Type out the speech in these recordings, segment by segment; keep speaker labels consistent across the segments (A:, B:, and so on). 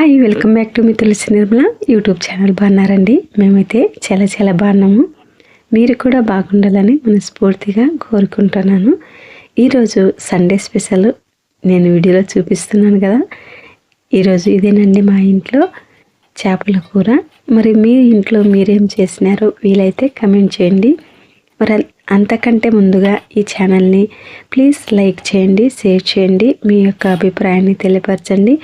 A: Hi welcome back to మీ Tulasi Nirmala YouTube channel. బాగున్నారండి? మేమైతే చాలా బాగున్నాము. మీరు కూడా బాగుండాలని మనస్ఫూర్తిగా కోరుకుంటున్నాను. ఈరోజు సండే స్పెషల్ నేను వీడియోలో చూపిస్తున్నాను కదా. ఈరోజు ఇదేనండి మా ఇంట్లో చేపల కూర. మరి మీ ఇంట్లో మీరేం చేసినారో వీలైతే కమెంట్ చేయండి. మరి అంతకంటే ముందుగా ఈ ఛానల్ని ప్లీజ్ లైక్ చేయండి, షేర్ చేయండి, మీ యొక్క అభిప్రాయాన్ని తెలియపరచండి.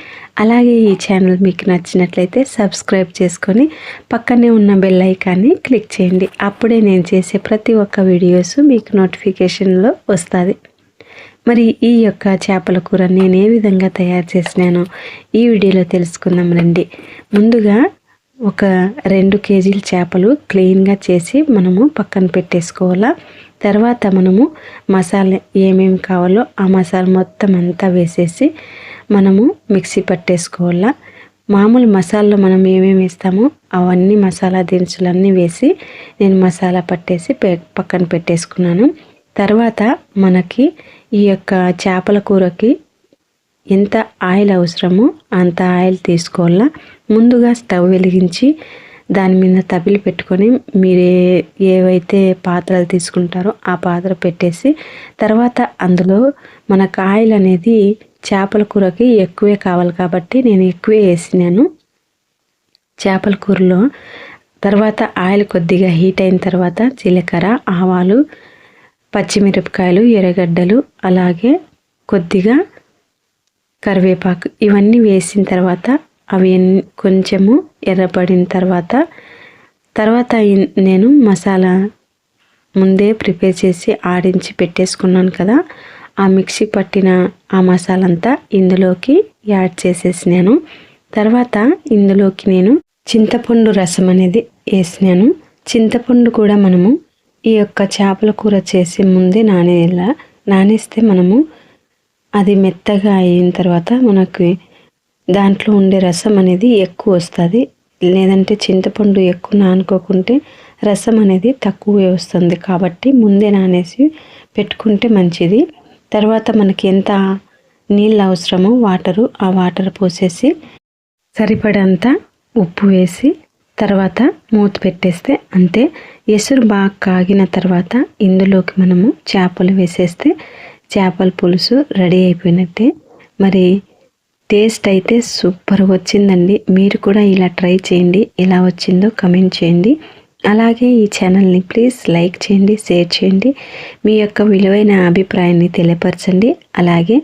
A: అలాగే ఈ ఛానల్ మీకు నచ్చినట్లయితే సబ్స్క్రైబ్ చేసుకొని పక్కనే ఉన్న బెల్ ఐకాన్ని క్లిక్ చేయండి. అప్పుడే నేను చేసే ప్రతి ఒక్క వీడియోస్ మీకు నోటిఫికేషన్లో వస్తుంది. మరి ఈ యొక్క చేపల కూర నేను ఏ విధంగా తయారు చేసినానో ఈ వీడియోలో తెలుసుకుందాం రండి. ముందుగా ఒక 2 కేజీల చేపలు క్లీన్గా చేసి మనము పక్కన పెట్టేసుకోవాలా. తర్వాత మనము మసాలా ఏమేమి కావాలో ఆ మసాలా మొత్తం అంతా వేసేసి మనము మిక్సీ పట్టేసుకోవాలా. మామూలు మసాలాలో మనం ఏమేమి వేస్తామో అవన్నీ మసాలా దినుసులన్నీ వేసి నేను మసాలా పట్టేసి పక్కన పెట్టేసుకున్నాను. తర్వాత మనకి ఈ యొక్క చేపల కూరకి ఎంత ఆయిల్ అవసరమో అంత ఆయిల్ తీసుకోవాలా. ముందుగా స్టవ్ వెలిగించి దాని మీద తపిలి పెట్టుకొని మీరు ఏవైతే పాత్రలు తీసుకుంటారో ఆ పాత్ర పెట్టేసి తర్వాత అందులో మనకు ఆయిల్ అనేది చేపల కూరకి ఎక్కువే కావాలి కాబట్టి నేను ఎక్కువే వేసినాను చేపల కూరలో. తర్వాత ఆయిల్ కొద్దిగా హీట్ అయిన తర్వాత జీలకర్ర, ఆవాలు, పచ్చిమిరపకాయలు, ఎర్రగడ్డలు, అలాగే కొద్దిగా కరివేపాకు ఇవన్నీ వేసిన తర్వాత అవి కొంచెము ఎర్రపడిన తర్వాత నేను మసాలా ముందే ప్రిపేర్ చేసి ఆడించి పెట్టేసుకున్నాను కదా. ఆ మిక్సీ పట్టిన ఆ మసాలా అంతా ఇందులోకి యాడ్ చేసేసినాను. తర్వాత ఇందులోకి నేను చింతపండు రసం అనేది వేసినాను. చింతపండు కూడా మనము ఈ యొక్క చేపల కూర చేసి ముందే నానేస్తే మనము అది మెత్తగా అయిన తర్వాత మనకి దాంట్లో ఉండే రసం అనేది ఎక్కువ వస్తుంది. లేదంటే చింతపండు ఎక్కువ నానుకోకుంటే రసం అనేది తక్కువే వస్తుంది. కాబట్టి ముందే నానేసి పెట్టుకుంటే మంచిది. తర్వాత మనకి ఎంత నీళ్ళు అవసరమో ఆ వాటర్ పోసేసి సరిపడంత ఉప్పు వేసి తర్వాత మూత పెట్టేస్తే అంతే. ఎసురు బాగా కాగిన తర్వాత ఇందులోకి మనము చేపలు వేసేస్తే చేపల పులుసు రెడీ అయిపోయినట్టే. మరి టేస్ట్ అయితే సూపర్ వచ్చిందండి. మీరు కూడా ఇలా ట్రై చేయండి. ఎలా వచ్చిందో కమెంట్ చేయండి. అలాగే ఈ ఛానల్ని ప్లీజ్ లైక్ చేయండి, షేర్ చేయండి, మీ యొక్క విలువైన అభిప్రాయాన్ని తెలియపరచండి. అలాగే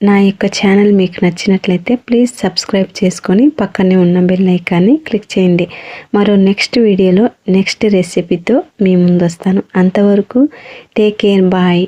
A: నా యొక్క ఛానల్ మీకు నచ్చినట్లయితే ప్లీజ్ సబ్స్క్రైబ్ చేసుకొని పక్కనే ఉన్న బెల్ ఐకాన్ని క్లిక్ చేయండి. మరో నెక్స్ట్ వీడియోలో నెక్స్ట్ రెసిపీతో మీ ముందు వస్తాను. అంతవరకు టేక్ కేర్, బాయ్.